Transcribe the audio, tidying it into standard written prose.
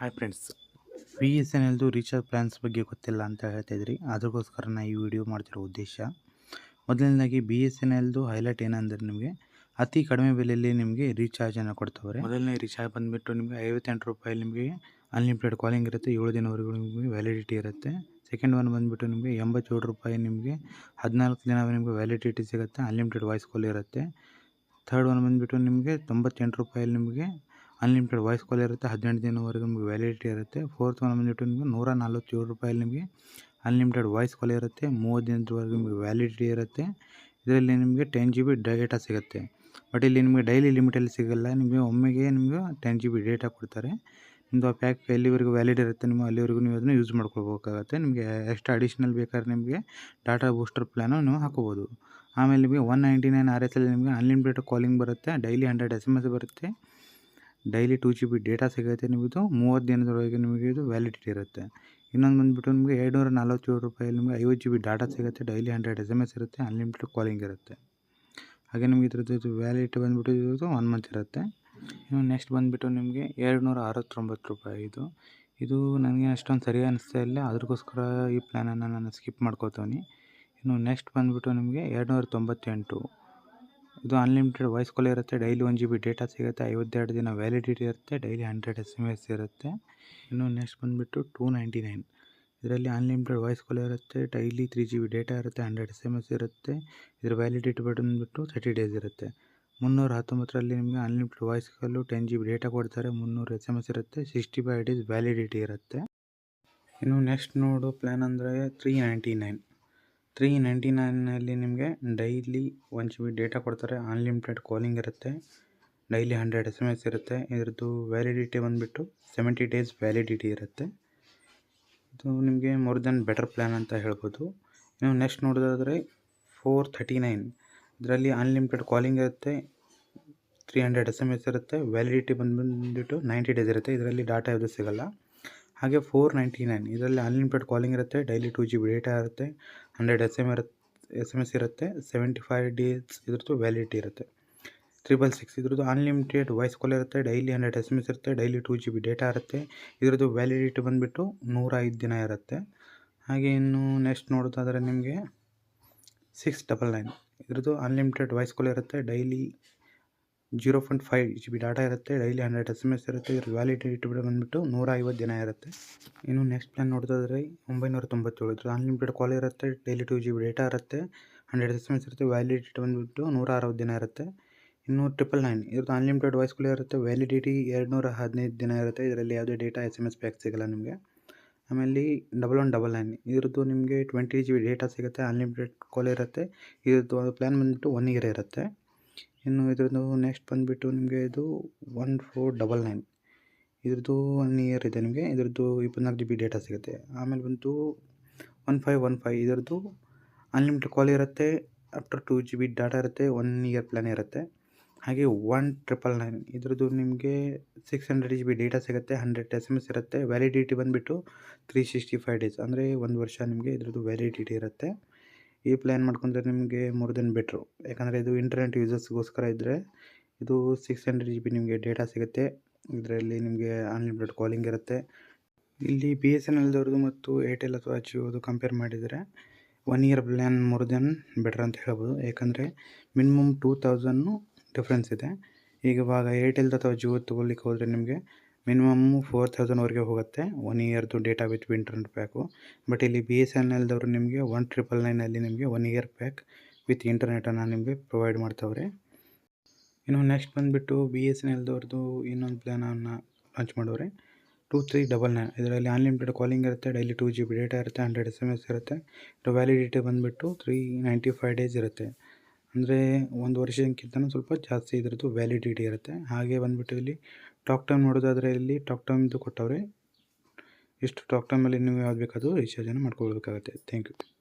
Hi friends, B S N ಎಲ್ದು recharge plans ಬಗ್ಗೆ ಗೊತ್ತಿಲ್ಲ ಅಂತ ಹೇಳ್ತಾಯಿದ್ರಿ. ಅದಕ್ಕೋಸ್ಕರ ನಾ ಈ ವಿಡಿಯೋ ಮಾಡ್ತಿರೋ ಉದ್ದೇಶ, ಮೊದಲನೇದಾಗಿ ಬಿ ಎಸ್ ಎನ್ ಎಲ್ದು ಹೈಲೈಟ್ ಏನಂದರೆ ನಿಮಗೆ ಅತಿ ಕಡಿಮೆ ಬೆಲೆಯಲ್ಲಿ ನಿಮಗೆ ರೀಚಾರ್ಜನ್ನು ಕೊಡ್ತವ್ರೆ. ಮೊದಲನೇ ರೀಚಾರ್ಜ್ ಬಂದುಬಿಟ್ಟು ನಿಮಗೆ 58 ರೂಪಾಯಿ ನಿಮಗೆ ಅನ್ಲಿಮಿಟೆಡ್ ಕಾಲಿಂಗ್ ಇರುತ್ತೆ, 7 ದಿನವರೆಗೂ ನಿಮಗೆ ವ್ಯಾಲಿಡಿಟಿ ಇರುತ್ತೆ. ಸೆಕೆಂಡ್ ಒನ್ ಬಂದುಬಿಟ್ಟು ನಿಮಗೆ 87 ರೂಪಾಯಿ ನಿಮಗೆ 14 ದಿನ ನಿಮಗೆ ವ್ಯಾಲಿಡಿಟಿ ಸಿಗುತ್ತೆ, ಅನ್ಲಿಮಿಟೆಡ್ ವಾಯ್ಸ್ ಕಾಲ್ ಇರುತ್ತೆ. ಥರ್ಡ್ ಒನ್ ಬಂದುಬಿಟ್ಟು ನಿಮಗೆ 98 ರೂಪಾಯಲ್ಲಿ ನಿಮಗೆ ಅನ್ಲಿಮಿಟೆಡ್ ವಾಯ್ಸ್ ಕಾಲ್ ಇರುತ್ತೆ, 18 ದಿನವರೆಗೂ ನಿಮಗೆ ವ್ಯಾಲಿಡಿಟಿ ಇರುತ್ತೆ. ಫೋರ್ತ್ ಒನ್ ಬಂದುಬಿಟ್ಟು ನಿಮಗೆ 147 ರೂಪಾಯಲ್ಲಿ ನಿಮಗೆ ಅನ್ಲಿಮಿಟೆಡ್ ವಾಯ್ಸ್ ಕಾಲ್ ಇರುತ್ತೆ, 30 ದಿನದವರೆಗೂ ನಿಮಗೆ ವ್ಯಾಲಿಡಿಟಿ ಇರುತ್ತೆ. ಇದರಲ್ಲಿ ನಿಮಗೆ 10 GB ಡೇಟಾ ಸಿಗುತ್ತೆ. ಬಟ್ ಇಲ್ಲಿ ನಿಮಗೆ ಡೈಲಿ ಲಿಮಿಟಲ್ಲಿ ಸಿಗೋಲ್ಲ, ನಿಮಗೆ ಒಮ್ಮೆಗೆ ನಿಮಗೆ 10 GB ಡೇಟಾ ಕೊಡ್ತಾರೆ. ನಿಮ್ಮದು ಆ ಪ್ಯಾಕ್ ಎಲ್ಲಿವರೆಗೂ ವ್ಯಾಲಿಡ್ ಇರುತ್ತೆ ನೀವು ಅಲ್ಲಿವರೆಗೂ ನೀವು ಅದನ್ನು ಯೂಸ್ ಮಾಡ್ಕೊಳ್ಬೇಕಾಗತ್ತೆ. ನಿಮಗೆ ಎಕ್ಸ್ಟ್ರಾ ಅಡಿಷ್ನಲ್ ಬೇಕಾದ್ರೆ ನಿಮಗೆ ಡಾಟಾ ಬೂಸ್ಟರ್ ಪ್ಲ್ಯಾನು ನೀವು ಹಾಕೋಬೋದು. ಆಮೇಲೆ ನಿಮಗೆ 199 RS ನಿಮಗೆ ಅನ್ಲಿಮಿಟೆಡ್ ಕಾಲಿಂಗ್ ಬರುತ್ತೆ, ಡೈಲಿ 100 SMS ಬರುತ್ತೆ, ಡೈಲಿ 2 GB ಡೇಟಾ ಸಿಗುತ್ತೆ. ನಿಮ್ಮದು 30 ದಿನದೊಳಗೆ ನಿಮಗೆ ಇದು ವ್ಯಾಲಿಡಿಟಿ ಇರುತ್ತೆ. ಇನ್ನೊಂದು ಬಂದುಬಿಟ್ಟು ನಿಮಗೆ 247 ರೂಪಾಯಲ್ಲಿ ನಿಮಗೆ 50 GB ಡಾಟಾ ಸಿಗುತ್ತೆ, ಡೈಲಿ 100 SMS ಇರುತ್ತೆ, ಅನ್ಲಿಮಿಟೆಡ್ ಕಾಲಿಂಗ್ ಇರುತ್ತೆ. ಹಾಗೆ ನಿಮಗೆ ಇದ್ರದ್ದು ವ್ಯಾಲಿಡಿಟಿ ಬಂದುಬಿಟ್ಟು ಇದು 1 ಮಂತ್ ಇರುತ್ತೆ. ಇನ್ನು ನೆಕ್ಸ್ಟ್ ಬಂದುಬಿಟ್ಟು ನಿಮಗೆ 269 ರೂಪಾಯಿ ಇದು ನನಗೆ ಅಷ್ಟೊಂದು ಸರಿ ಅನ್ನಿಸ್ತಾ ಇಲ್ಲ, ಅದಕ್ಕೋಸ್ಕರ ಈ ಪ್ಲ್ಯಾನನ್ನು ನಾನು ಸ್ಕಿಪ್ ಮಾಡ್ಕೋತೀನಿ. ಇನ್ನು ನೆಕ್ಸ್ಟ್ ಬಂದುಬಿಟ್ಟು ನಿಮಗೆ 298 ಇದು ಅನ್ಲಿಮಿಟೆಡ್ ವಾಯ್ಸ್ ಕಾಲ್ ಇರುತ್ತೆ, ಡೈಲಿ 1 GB ಡೇಟಾ ಸಿಗುತ್ತೆ, 52 ದಿನ ವ್ಯಾಲಿಡಿಟಿ ಇರುತ್ತೆ, ಡೈಲಿ 100 SMS ಇರುತ್ತೆ. ಇನ್ನು ನೆಕ್ಸ್ಟ್ ಬಂದುಬಿಟ್ಟು 299 ಇದರಲ್ಲಿ ಅನ್ಲಿಮಿಟೆಡ್ ವಾಯ್ಸ್ ಕಾಲ್ ಇರುತ್ತೆ, ಡೈಲಿ 3 GB ಡೇಟಾ ಇರುತ್ತೆ, 100 SMS ಇರುತ್ತೆ. ಇದರ ವ್ಯಾಲಿಡಿಟಿ ಬಂದುಬಿಟ್ಟು 30 ಡೇಸ್ ಇರುತ್ತೆ. 319ರಲ್ಲಿ ನಿಮಗೆ ಅನ್ಲಿಮಿಟೆಡ್ ವಾಯ್ಸ್ ಕಾಲು 10 GB ಡೇಟಾ ಕೊಡ್ತಾರೆ, 300 SMS ಇರುತ್ತೆ, 65 ಡೇಸ್ ವ್ಯಾಲಿಡಿಟಿ ಇರುತ್ತೆ. ಇನ್ನು ನೆಕ್ಸ್ಟ್ ನೋಡೋ ಪ್ಲ್ಯಾನ್ ಅಂದರೆ 399ನಲ್ಲಿ ನಿಮಗೆ ಡೈಲಿ 1 GB ಡೇಟಾ ಕೊಡ್ತಾರೆ, ಅನ್ಲಿಮಿಟೆಡ್ ಕಾಲಿಂಗ್ ಇರುತ್ತೆ, ಡೈಲಿ 100 SMS ಇರುತ್ತೆ. ಇದರದ್ದು ವ್ಯಾಲಿಡಿಟಿ ಬಂದುಬಿಟ್ಟು 70 ಡೇಸ್ ವ್ಯಾಲಿಡಿಟಿ ಇರುತ್ತೆ. ಇದು ನಿಮಗೆ ಮೋರ್ ದೆನ್ ಬೆಟರ್ ಪ್ಲ್ಯಾನ್ ಅಂತ ಹೇಳ್ಬೋದು. ಇನ್ನು ನೆಕ್ಸ್ಟ್ ನೋಡೋದಾದರೆ 439 ಇದರಲ್ಲಿ ಅನ್ಲಿಮಿಟೆಡ್ ಕಾಲಿಂಗ್ ಇರುತ್ತೆ, 300 SMS ಇರುತ್ತೆ, ವ್ಯಾಲಿಡಿಟಿ ಬಂದುಬಿಟ್ಟು 90 ಡೇಸ್ ಇರುತ್ತೆ. ಇದರಲ್ಲಿ ಡಾಟಾ ಯಾವುದು ಸಿಗೋಲ್ಲ. ಹಾಗೆ 499 ಇದರಲ್ಲಿ ಅನ್ಲಿಮಿಟೆಡ್ ಕಾಲಿಂಗ್ ಇರುತ್ತೆ, ಡೈಲಿ 2 GB ಡೇಟಾ ಇರುತ್ತೆ, 100 SMS ಇರುತ್ತೆ, 75 ಡೇಸ್ ಇದ್ರದ್ದು ವ್ಯಾಲಿಡಿಟಿ ಇರುತ್ತೆ. 666 ಇದ್ರದ್ದು ಅನ್ಲಿಮಿಟೆಡ್ ವಾಯ್ಸ್ ಕಾಲ್ ಇರುತ್ತೆ, ಡೈಲಿ 100 SMS ಇರುತ್ತೆ, ಡೈಲಿ 2 GB ಡೇಟಾ ಇರುತ್ತೆ. ಇದರದ್ದು ವ್ಯಾಲಿಡಿಟಿ ಬಂದುಬಿಟ್ಟು 105 ದಿನ ಇರುತ್ತೆ. ಹಾಗೆ ಇನ್ನು ನೆಕ್ಸ್ಟ್ ನೋಡೋದಾದರೆ ನಿಮಗೆ 699 ಇದ್ರದ್ದು ಅನ್ಲಿಮಿಟೆಡ್ ವಾಯ್ಸ್ ಕಾಲ್ ಇರುತ್ತೆ, ಡೈಲಿ 0.5 GB ಡಾಟಾ ಇರುತ್ತೆ, ಡೈಲಿ 100 SMS ಇರುತ್ತೆ. ಇದ್ರ ವ್ಯಾಲಿಡಿಟಿ ಬಂದುಬಿಟ್ಟು 150 ದಿನ ಇರುತ್ತೆ. ಇನ್ನು ನೆಕ್ಸ್ಟ್ ಪ್ಲ್ಯಾನ್ ನೋಡೋದಾದರೆ 997 ಇದ್ರ ಅನ್ಲಿಮಿಟೆಡ್ ಕಾಲ್ ಇರುತ್ತೆ, ಡೈಲಿ 2 GB ಡೇಟಾ ಇರುತ್ತೆ, 100 SMS ಇರುತ್ತೆ, ವ್ಯಾಲಿಡಿಟಿ ಬಂದುಬಿಟ್ಟು 160 ದಿನ ಇರುತ್ತೆ. ಇನ್ನು 999 ಇದ್ರದ್ದು ಅನ್ಲಿಮಿಟೆಡ್ ವಾಯ್ಸ್ ಕಾಲ್ ಇರುತ್ತೆ, ವ್ಯಾಲಿಡಿಟಿ 215 ದಿನ ಇರುತ್ತೆ. ಇದರಲ್ಲಿ ಯಾವುದೇ ಡೇಟಾ SMS ಪ್ಯಾಕ್ ಸಿಗೋಲ್ಲ ನಿಮಗೆ. ಆಮೇಲೆ 1199 ಇದ್ರದ್ದು ನಿಮಗೆ 20 GB ಡೇಟಾ ಸಿಗುತ್ತೆ, ಅನ್ಲಿಮಿಟೆಡ್ ಕಾಲ್ ಇರುತ್ತೆ. ಇದ್ರದ್ದು ಪ್ಲ್ಯಾನ್ ಬಂದುಬಿಟ್ಟು 1 ಇಯರ್ ಇರುತ್ತೆ. ಇನ್ನು ಇದ್ರದ್ದು ನೆಕ್ಸ್ಟ್ ಬಂದುಬಿಟ್ಟು ನಿಮಗೆ ಇದು 1499 ಇದ್ರದ್ದು 1 ಇಯರ್ ಇದೆ ನಿಮಗೆ. ಇದ್ರದ್ದು 24 GB ಡೇಟಾ ಸಿಗುತ್ತೆ. ಆಮೇಲೆ ಬಂತು 1515 ಇದರದ್ದು ಅನ್ಲಿಮಿಟೆಡ್ ಕಾಲ್ ಇರುತ್ತೆ, ಆಫ್ಟರ್ 2 GB ಡಾಟಾ ಇರುತ್ತೆ, 1 ಇಯರ್ ಪ್ಲ್ಯಾನ್ ಇರುತ್ತೆ. ಹಾಗೆ 1999 ಇದ್ರದ್ದು ನಿಮಗೆ 600 GB ಡೇಟಾ ಸಿಗುತ್ತೆ, 100 SMS ಇರುತ್ತೆ, ವ್ಯಾಲಿಡಿಟಿ ಬಂದುಬಿಟ್ಟು 365 ಡೇಸ್ ಅಂದರೆ 1 ವರ್ಷ ನಿಮಗೆ ಇದ್ರದ್ದು ವ್ಯಾಲಿಡಿಟಿ ಇರುತ್ತೆ. ಈ ಪ್ಲ್ಯಾನ್ ಮಾಡ್ಕೊಂಡ್ರೆ ನಿಮಗೆ ಮೋರ್ ದೆನ್ ಬೆಟ್ರು, ಯಾಕಂದರೆ ಇದು ಇಂಟರ್ನೆಟ್ ಯೂಸರ್ಸ್ಗೋಸ್ಕರ ಇದ್ದರೆ ಇದು 600 GB ನಿಮಗೆ ಡೇಟಾ ಸಿಗುತ್ತೆ. ಇದರಲ್ಲಿ ನಿಮಗೆ ಅನ್ಲಿಮಿಟೆಡ್ ಕಾಲಿಂಗ್ ಇರುತ್ತೆ. ಇಲ್ಲಿ ಬಿ ಎಸ್ ಎನ್ ಎಲ್ದವ್ರದ್ದು ಮತ್ತು ಏರ್ಟೆಲ್ ಅಥವಾ ಜಿಯೋದು ಕಂಪೇರ್ ಮಾಡಿದರೆ 1 year plan more than better ಅಂತ ಹೇಳ್ಬೋದು. ಯಾಕಂದರೆ ಮಿನಿಮಮ್ 2000 ಡಿಫ್ರೆನ್ಸ್ ಇದೆ. ಈಗ ಇವಾಗ ಏರ್ಟೆಲ್ದು ಅಥವಾ ಜಿಯೋ ತೊಗೊಳ್ಲಿಕ್ಕೆ ಹೋದರೆ ನಿಮಗೆ ಮಿನಿಮಮ್ಮು 4000ವರೆಗೆ ಹೋಗುತ್ತೆ 1 ಇಯರ್ದು data with internet pack. But ಇಲ್ಲಿ ಬಿ ಎಸ್ ಎನ್ ಎಲ್ದವರು ನಿಮಗೆ 1999 ನಿಮಗೆ 1 ಇಯರ್ ಪ್ಯಾಕ್ ವಿತ್ ಇಂಟರ್ನೆಟನ್ನು ನಿಮಗೆ ಪ್ರೊವೈಡ್ ಮಾಡ್ತವ್ರೆ. ಇನ್ನು ನೆಕ್ಸ್ಟ್ ಬಂದುಬಿಟ್ಟು ಬಿ ಎಸ್ ಎನ್ ಎಲ್ದವ್ರದ್ದು ಇನ್ನೊಂದು ಪ್ಲ್ಯಾನನ್ನು ಲಾಂಚ್ ಮಾಡವ್ರೆ 2399 ಇದರಲ್ಲಿ ಅನ್ಲಿಮಿಟೆಡ್ ಕಾಲಿಂಗ್ ಇರುತ್ತೆ, ಡೈಲಿ 2 GB ಡೇಟಾ ಇರುತ್ತೆ, 100 SMS ಇರುತ್ತೆ. ಇದರ ವ್ಯಾಲಿಡಿಟಿ ಬಂದುಬಿಟ್ಟು 395 ಡೇಸ್ ಇರುತ್ತೆ. ಅಂದರೆ 1 ವರ್ಷಕ್ಕಿಂತ ಸ್ವಲ್ಪ ಜಾಸ್ತಿ ಇದ್ರದ್ದು ವ್ಯಾಲಿಡಿಟಿ ಇರುತ್ತೆ. ಹಾಗೆ ಬಂದುಬಿಟ್ಟು ಇಲ್ಲಿ ಟಾಕ್ ಟೈಮ್ ನೋಡೋದಾದರೆ ಇಲ್ಲಿ ಟಾಕ್ ಟೈಮ್ದು ಕೊಟ್ಟವ್ರೆ. ಇಷ್ಟು ಟಾಕ್ ಟೈಮಲ್ಲಿ ನೀವು ಯಾವ್ದು ಬೇಕಾದರೂ ರೀಚಾರ್ಜನ್ನು ಮಾಡ್ಕೊಳ್ಬೇಕಾಗುತ್ತೆ. Thank you.